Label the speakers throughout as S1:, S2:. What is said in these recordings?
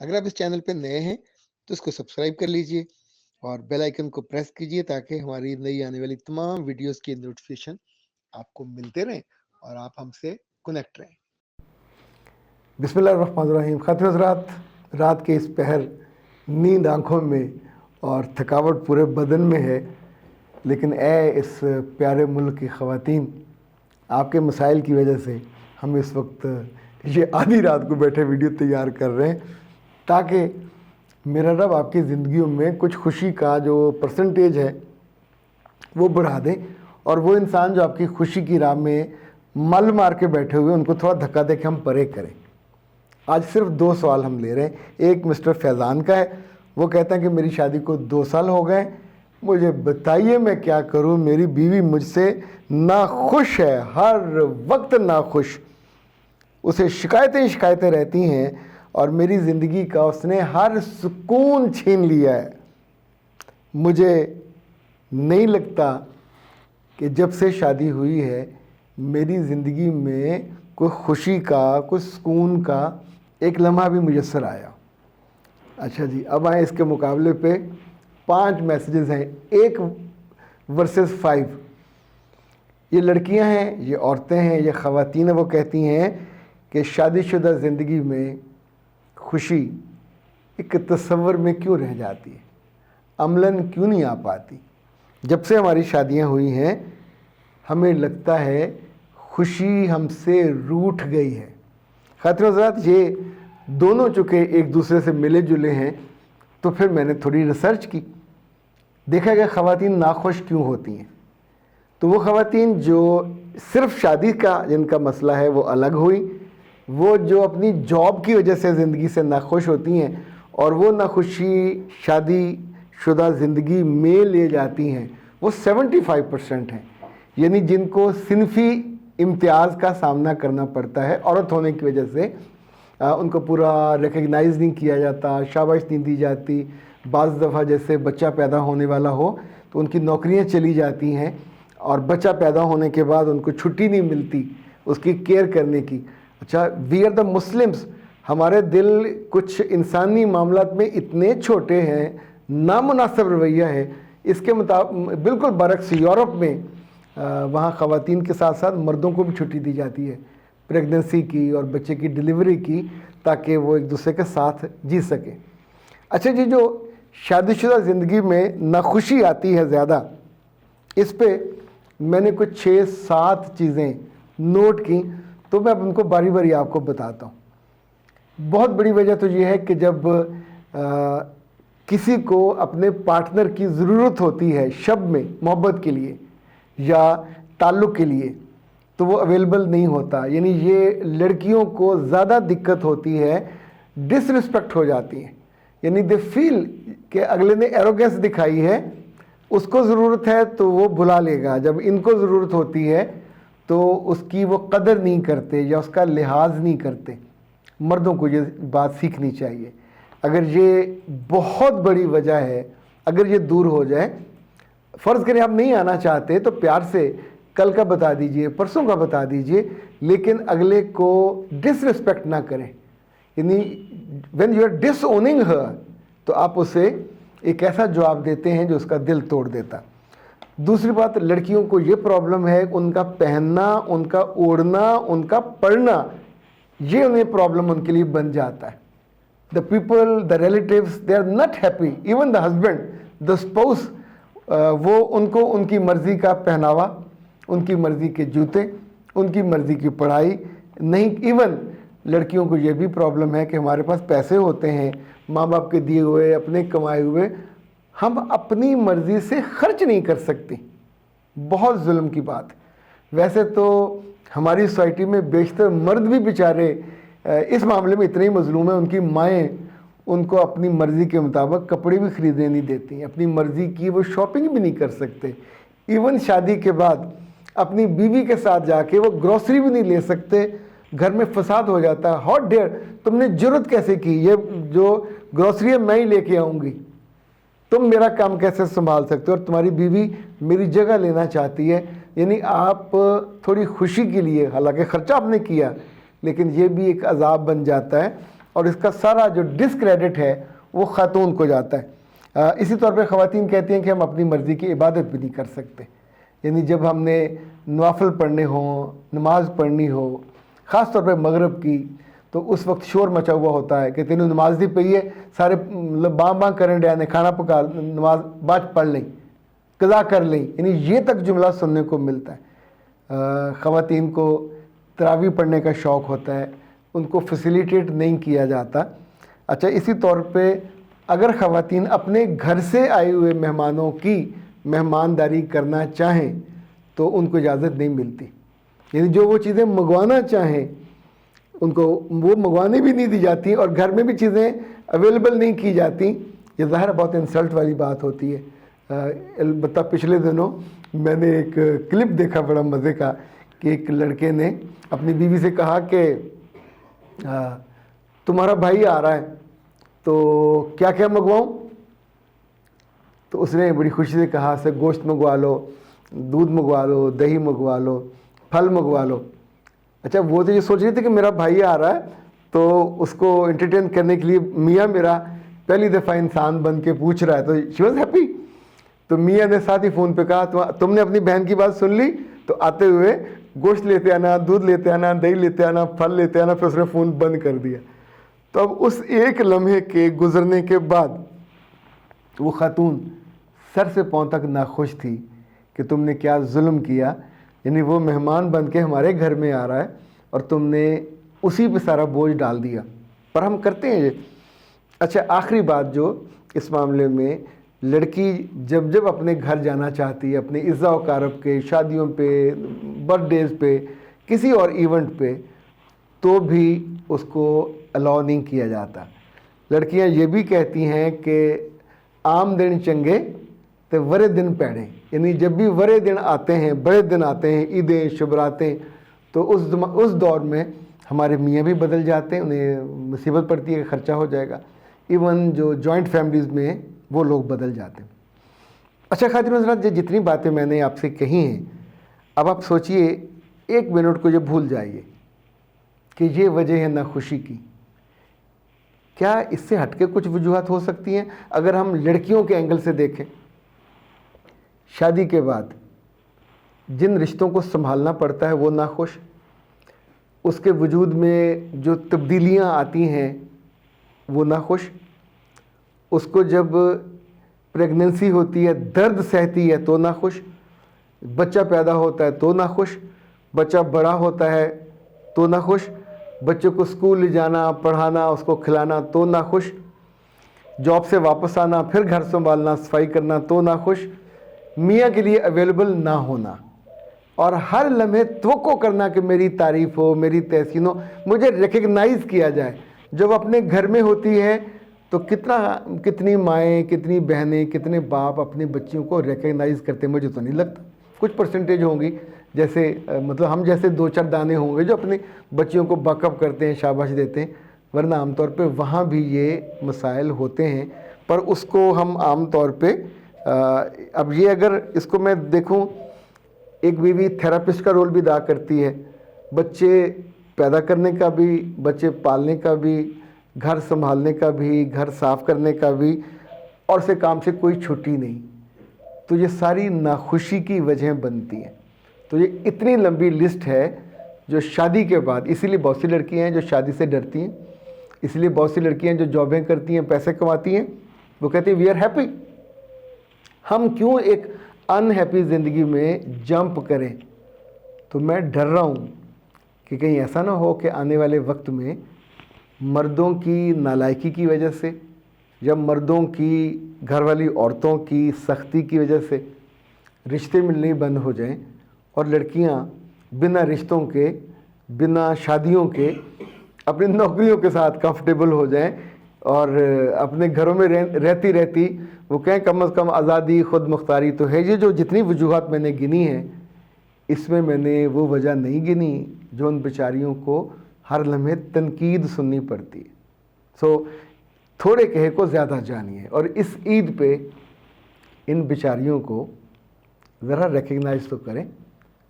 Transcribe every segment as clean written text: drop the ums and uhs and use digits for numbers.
S1: اگر آپ اس چینل پہ نئے ہیں تو اس کو سبسکرائب کر لیجئے اور بیل آئیکن کو پریس کیجئے تاکہ ہماری نئی آنے والی تمام ویڈیوز کی نوٹیفیکیشن آپ کو ملتے رہیں اور آپ ہم سے کنیکٹ رہیں۔
S2: بسم اللہ الرحمن الرحیم۔ خاتون حضرات، رات کے اس پہر نیند آنکھوں میں اور تھکاوٹ پورے بدن میں ہے، لیکن اے اس پیارے ملک کی خواتین، آپ کے مسائل کی وجہ سے ہم اس وقت یہ آدھی رات کو بیٹھے ویڈیو تیار کر رہے ہیں تاکہ میرا رب آپ کی زندگیوں میں کچھ خوشی کا جو پرسنٹیج ہے وہ بڑھا دیں، اور وہ انسان جو آپ کی خوشی کی راہ میں مل مار کے بیٹھے ہوئے ان کو تھوڑا دھکا دے کے ہم پرے کریں۔ آج صرف 2 سوال ہم لے رہے ہیں۔ ایک مسٹر فیضان کا ہے، وہ کہتا ہے کہ میری شادی کو 2 سال ہو گئے، مجھے بتائیے میں کیا کروں، میری بیوی مجھ سے ناخوش ہے، ہر وقت ناخوش، اسے شکایتیں رہتی ہیں اور میری زندگی کا اس نے ہر سکون چھین لیا ہے۔ مجھے نہیں لگتا کہ جب سے شادی ہوئی ہے میری زندگی میں کوئی خوشی کا، کوئی سکون کا ایک لمحہ بھی میسر آیا۔ اچھا جی، اب آئیں اس کے مقابلے پہ 5 میسیجز ہیں، 1 ورسز 5۔ یہ لڑکیاں ہیں، یہ عورتیں ہیں، یہ خواتین ہیں، وہ کہتی ہیں کہ شادی شدہ زندگی میں خوشی ایک تصور میں کیوں رہ جاتی ہے، عملاً کیوں نہیں آ پاتی۔ جب سے ہماری شادیاں ہوئی ہیں ہمیں لگتا ہے خوشی ہم سے روٹھ گئی ہے۔ خاتون حضرات، یہ دونوں چونکہ ایک دوسرے سے ملے جلے ہیں تو پھر میں نے تھوڑی ریسرچ کی، دیکھا کہ خواتین ناخوش کیوں ہوتی ہیں۔ تو وہ خواتین جو صرف شادی کا جن کا مسئلہ ہے وہ الگ ہوئی، وہ جو اپنی جاب کی وجہ سے زندگی سے ناخوش ہوتی ہیں اور وہ ناخوشی شادی شدہ زندگی میں لے جاتی ہیں، وہ 75% ہیں، یعنی جن کو صنفی امتیاز کا سامنا کرنا پڑتا ہے عورت ہونے کی وجہ سے، ان کو پورا ریکگنائز نہیں کیا جاتا، شاباش نہیں دی جاتی۔ بعض دفعہ جیسے بچہ پیدا ہونے والا ہو تو ان کی نوکریاں چلی جاتی ہیں اور بچہ پیدا ہونے کے بعد ان کو چھٹی نہیں ملتی اس کی کیئر کرنے کی۔ اچھا، وی آر دا مسلمس، ہمارے دل کچھ انسانی معاملات میں اتنے چھوٹے ہیں، نامناسب رویہ ہے۔ اس کے مطابق بالکل برعکس یورپ میں وہاں خواتین کے ساتھ ساتھ مردوں کو بھی چھٹی دی جاتی ہے پریگننسی کی اور بچے کی ڈیلیوری کی، تاکہ وہ ایک دوسرے کے ساتھ جی سکیں۔ اچھا جی، جو شادی شدہ زندگی میں ناخوشی آتی ہے زیادہ، اس پہ میں نے کچھ 6-7 چیزیں نوٹ کی، تو میں اب ان کو باری باری آپ کو بتاتا ہوں۔ بہت بڑی وجہ تو یہ ہے کہ جب کسی کو اپنے پارٹنر کی ضرورت ہوتی ہے شب میں محبت کے لیے یا تعلق کے لیے تو وہ اویلیبل نہیں ہوتا، یعنی یہ لڑکیوں کو زیادہ دقت ہوتی ہے، ڈس رسپیکٹ ہو جاتی ہیں، یعنی دے فیل کہ اگلے نے ایروگنس دکھائی ہے، اس کو ضرورت ہے تو وہ بلا لے گا، جب ان کو ضرورت ہوتی ہے تو اس کی وہ قدر نہیں کرتے یا اس کا لحاظ نہیں کرتے۔ مردوں کو یہ بات سیکھنی چاہیے۔ اگر یہ بہت بڑی وجہ ہے، اگر یہ دور ہو جائے، فرض کریں آپ نہیں آنا چاہتے تو پیار سے کل کا بتا دیجئے، پرسوں کا بتا دیجئے، لیکن اگلے کو ڈس رسپیکٹ نہ کریں، یعنی when you are disowning her تو آپ اسے ایک ایسا جواب دیتے ہیں جو اس کا دل توڑ دیتا۔ دوسری بات، لڑکیوں کو یہ پرابلم ہے، ان کا پہننا، ان کا اوڑھنا، ان کا پڑھنا، یہ انہیں پرابلم ان کے لیے بن جاتا ہے۔ The people, the relatives, they are not happy, even the husband, the spouse، وہ ان کو ان کی مرضی کا پہناوا، ان کی مرضی کے جوتے، ان کی مرضی کی پڑھائی نہیں۔ ایون لڑکیوں کو یہ بھی پرابلم ہے کہ ہمارے پاس پیسے ہوتے ہیں، ماں باپ کے دیے ہوئے، اپنے کمائے ہوئے، ہم اپنی مرضی سے خرچ نہیں کر سکتے۔ بہت ظلم کی بات۔ ویسے تو ہماری سوسائٹی میں بیشتر مرد بھی بیچارے اس معاملے میں اتنے ہی مظلوم ہیں، ان کی مائیں ان کو اپنی مرضی کے مطابق کپڑے بھی خریدنے نہیں دیتی، اپنی مرضی کی وہ شاپنگ بھی نہیں کر سکتے۔ ایون شادی کے بعد اپنی بیوی کے ساتھ جا کے وہ گروسری بھی نہیں لے سکتے، گھر میں فساد ہو جاتا ہے۔ ہاؤ ڈیئر، تم نے جرت کیسے کی، یہ جو گروسری ہے میں ہی لے کے آؤں گی، تم میرا کام کیسے سنبھال سکتے ہو، اور تمہاری بیوی میری جگہ لینا چاہتی ہے۔ یعنی آپ تھوڑی خوشی کے لیے، حالانکہ خرچہ آپ نے کیا، لیکن یہ بھی ایک عذاب بن جاتا ہے اور اس کا سارا جو ڈسکریڈٹ ہے وہ خاتون کو جاتا ہے۔ اسی طور پہ خواتین کہتی ہیں کہ ہم اپنی مرضی کی عبادت بھی نہیں کر سکتے، یعنی جب ہم نے نوافل پڑھنے ہوں، نماز پڑھنی ہو، خاص طور پہ مغرب کی، تو اس وقت شور مچا ہوا ہوتا ہے کہ تینوں نماز نہیں پڑھی ہے، سارے باں باں کریں ڈیا نے کھانا پکا نماز بعد پڑھ لیں، قضا کر لیں، یعنی یہ تک جملہ سننے کو ملتا ہے۔ خواتین کو تراویح پڑھنے کا شوق ہوتا ہے، ان کو فیسیلیٹیٹ نہیں کیا جاتا۔ اچھا، اسی طور پہ اگر خواتین اپنے گھر سے آئے ہوئے مہمانوں کی مہمانداری کرنا چاہیں تو ان کو اجازت نہیں ملتی، یعنی جو وہ چیزیں منگوانا چاہیں ان کو وہ منگوانے بھی نہیں دی جاتی، اور گھر میں بھی چیزیں اویلیبل نہیں کی جاتی۔ یہ ظاہر بہت انسلٹ والی بات ہوتی ہے۔ البتہ پچھلے دنوں میں نے ایک کلپ دیکھا بڑا مزے کا کہ ایک لڑکے نے اپنی بیوی سے کہا کہ تمہارا بھائی آ رہا ہے تو کیا کیا منگواؤں؟ تو اس نے بڑی خوشی سے کہا سے گوشت منگوا لو، دودھ منگوا لو، دہی منگوا لو، پھل منگوا لو۔ اچھا، وہ تو یہ سوچ رہی تھی کہ میرا بھائی آ رہا ہے تو اس کو انٹرٹین کرنے کے لیے میاں میرا پہلی دفعہ انسان بن کے پوچھ رہا ہے، تو شی واز ہیپی۔ تو میاں نے ساتھ ہی فون پہ کہا تم نے اپنی بہن کی بات سن لی تو آتے ہوئے گوشت لیتے آنا، دودھ لیتے آنا، دہی لیتے آنا، پھل لیتے آنا۔ پھر اس نے فون بند کر دیا۔ تو اب اس ایک لمحے کے گزرنے کے بعد وہ خاتون سر سے پاؤں تک ناخوش تھی کہ تم نے کیا ظلم کیا، یعنی وہ مہمان بن کے ہمارے گھر میں آ رہا ہے اور تم نے اسی پہ سارا بوجھ ڈال دیا۔ پر ہم کرتے ہیں یہ۔ اچھا، آخری بات جو اس معاملے میں، لڑکی جب جب اپنے گھر جانا چاہتی ہے، اپنے عزا و کارب کے، شادیوں پہ، برتھ ڈیز پہ، کسی اور ایونٹ پہ، تو بھی اس کو الاؤ نہیں کیا جاتا۔ لڑکیاں یہ بھی کہتی ہیں کہ عام دن چنگے تو ورے دن پیڑے، یعنی جب بھی ورے دن آتے ہیں، بڑے دن آتے ہیں، عیدیں، شبراتیں، تو اس دور میں ہمارے میاں بھی بدل جاتے ہیں، انہیں مصیبت پڑتی ہے کہ خرچہ ہو جائے گا۔ ایون جو جوائنٹ فیملیز میں ہیں وہ لوگ بدل جاتے ہیں۔ اچھا خاتون حضرات، یہ جتنی باتیں میں نے آپ سے کہی ہیں، اب آپ سوچئے ایک منٹ کو یہ بھول جائیے کہ یہ وجہ ہے ناخوشی کی۔ کیا اس سے ہٹ کے کچھ وجوہات ہو سکتی ہیں؟ اگر ہم لڑکیوں کے اینگل سے دیکھیں، شادی کے بعد جن رشتوں کو سنبھالنا پڑتا ہے وہ ناخوش، اس کے وجود میں جو تبدیلیاں آتی ہیں وہ ناخوش، اس کو جب پریگننسی ہوتی ہے درد سہتی ہے تو ناخوش، بچہ پیدا ہوتا ہے تو ناخوش، بچہ بڑا ہوتا ہے تو ناخوش، بچے کو اسکول لے جانا، پڑھانا، اس کو کھلانا تو ناخوش، جاب سے واپس آنا، پھر گھر سنبھالنا، صفائی کرنا تو ناخوش، میاں کے لیے اویلیبل نہ ہونا، اور ہر لمحے توقع کرنا کہ میری تعریف ہو، میری تحسین ہو، مجھے ریکگنائز کیا جائے۔ جب اپنے گھر میں ہوتی ہے تو کتنی مائیں، کتنی بہنیں، کتنے باپ اپنی بچیوں کو ریکگنائز کرتے، مجھے تو نہیں لگتا۔ کچھ پرسنٹیج ہوں گی، جیسے مطلب ہم جیسے دو چار دانے ہوں گے جو اپنی بچیوں کو بیک اپ کرتے ہیں، شاباش دیتے ہیں، ورنہ عام طور پہ وہاں بھی یہ مسائل ہوتے ہیں۔ پر اس کو ہم عام طور پہ اب یہ اگر اس کو میں دیکھوں، ایک بیوی تھراپسٹ کا رول بھی ادا کرتی ہے، بچے پیدا کرنے کا بھی، بچے پالنے کا بھی، گھر سنبھالنے کا بھی، گھر صاف کرنے کا بھی، اور سے کام سے کوئی چھٹی نہیں۔ تو یہ ساری ناخوشی کی وجہیں بنتی ہیں۔ تو یہ اتنی لمبی لسٹ ہے جو شادی کے بعد، اسی لیے بہت سی لڑکیاں ہیں جو شادی سے ڈرتی ہیں، اس لیے بہت سی لڑکیاں جو جابیں کرتی ہیں، پیسے کماتی ہیں، وہ کہتی ہیں وی آر ہیپی۔ ہم کیوں ایک ان ہیپی زندگی میں جمپ کریں؟ تو میں ڈر رہا ہوں کہ کہیں ایسا نہ ہو کہ آنے والے وقت میں مردوں کی نالائکی کی وجہ سے یا مردوں کی گھر والی عورتوں کی سختی کی وجہ سے رشتے ملنے بند ہو جائیں، اور لڑکیاں بنا رشتوں کے، بنا شادیوں کے، اپنی نوکریوں کے ساتھ کمفرٹیبل ہو جائیں، اور اپنے گھروں میں رہتی رہتی وہ کہیں کم از کم آزادی، خود مختاری تو ہے۔ یہ جو جتنی وجوہات میں نے گنی ہیں، اس میں نے وہ وجہ نہیں گنی جو ان بیچاریوں کو ہر لمحے تنقید سننی پڑتی ہے۔ سو تھوڑے کہے کو زیادہ جانیے، اور اس عید پہ ان بیچاریوں کو ذرا ریکگنائز تو کریں،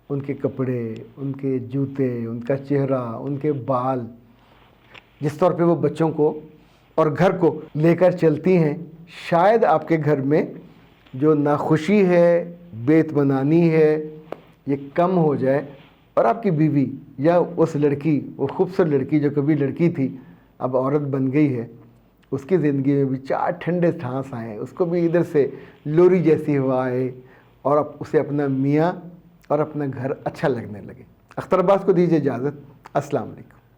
S2: ان کے کپڑے، ان کے جوتے، ان کا چہرہ، ان کے بال، جس طور پہ وہ بچوں کو اور گھر کو لے کر چلتی ہیں، شاید آپ کے گھر میں جو ناخوشی ہے، بے اطمینانی ہے، یہ کم ہو جائے، اور آپ کی بیوی یا اس لڑکی، وہ خوبصورت لڑکی جو کبھی لڑکی تھی اب عورت بن گئی ہے، اس کی زندگی میں بھی 4 ٹھنڈے سانس آئیں، اس کو بھی ادھر سے لوری جیسی ہوا آئے، اور اب اسے اپنا میاں اور اپنا گھر اچھا لگنے لگے۔ اختر عباس کو دیجیے اجازت۔ السلام علیکم۔